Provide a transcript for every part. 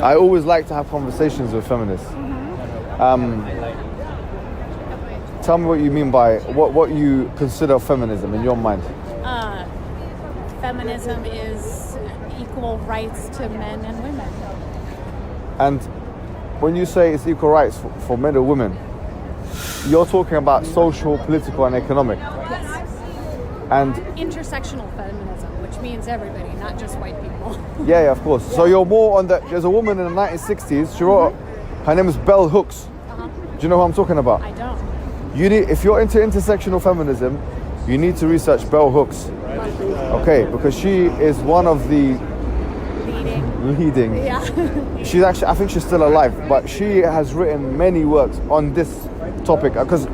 I always like to have conversations with feminists. Tell me what you mean by what you consider feminism in your mind. Feminism is equal rights to men and women. And when you say it's equal rights for men and women, you're talking about social, political, and economic. Yes. And intersectional feminism, which means everybody, not just white people. yeah, of course. So you're more on the. There's a woman in the 1960s. She wrote. Her name is Bell Hooks. Do you know who I'm talking about? I don't. If you're into intersectional feminism, you need to research Bell Hooks. Okay, because she is one of the leading. Yeah. She's actually, I think she's still alive, but she has written many works on this topic. Because,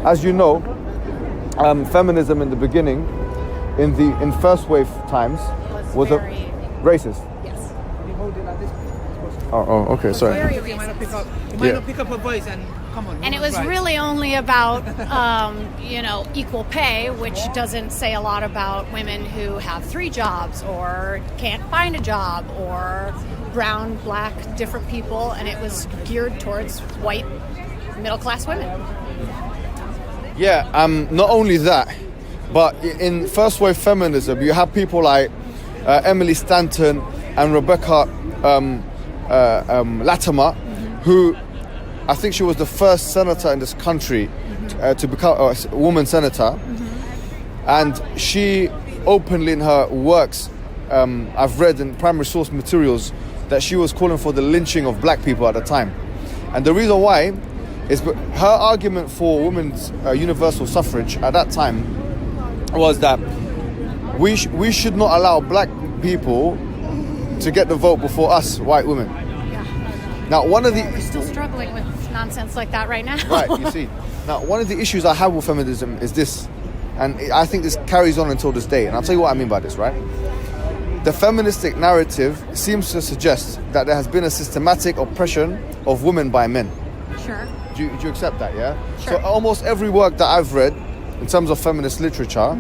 as you know, feminism in the beginning, in first wave times, was a racist. Yes. Oh, okay, sorry. You might not pick up her voice and come on. And it was really only about, equal pay, which doesn't say a lot about women who have 3 jobs or can't find a job, or brown, black, different people, and it was geared towards white, middle-class women. Yeah, not only that, but in first wave feminism, you have people like Emily Stanton and Rebecca Latimer, who I think she was the first senator in this country to become a woman senator, and she openly in her works, I've read in primary source materials, that she was calling for the lynching of black people at the time. And the reason why is her argument for women's universal suffrage at that time was that we should not allow black people to get the vote before us, white women. Yeah. Now, We're still struggling with nonsense like that right now. Right, you see. Now, one of the issues I have with feminism is this, and I think this carries on until this day, and I'll tell you what I mean by this, right? The feministic narrative seems to suggest that there has been a systematic oppression of women by men. Sure. Do you accept that, yeah? Sure. So almost every work that I've read, in terms of feminist literature,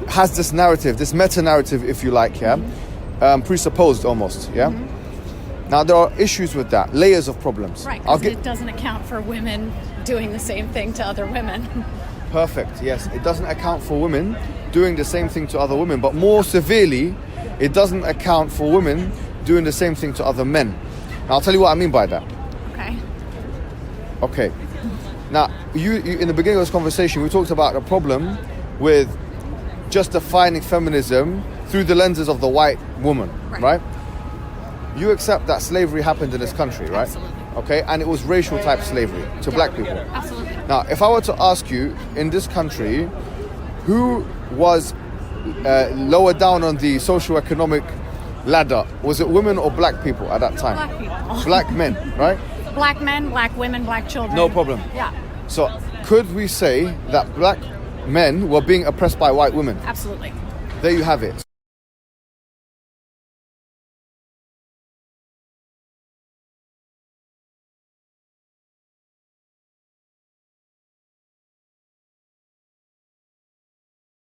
has this narrative, this meta-narrative, if you like, yeah? Presupposed almost, yeah? Now, there are issues with that, layers of problems. Right, because it doesn't account for women doing the same thing to other women. Perfect, yes. It doesn't account for women doing the same thing to other women, but more severely, it doesn't account for women doing the same thing to other men. Now, I'll tell you what I mean by that. Okay. Now, you in the beginning of this conversation, we talked about the problem with just defining feminism through the lenses of the white woman, right? You accept that slavery happened in this country, right? Absolutely. Okay, and it was racial type slavery to black people. Absolutely. Now, if I were to ask you, in this country, who was lower down on the socio-economic ladder? Was it women or black people at that time? Black people. Black men, right? Black men, black women, black children. No problem. Yeah. So, could we say that black men were being oppressed by white women? Absolutely. There you have it.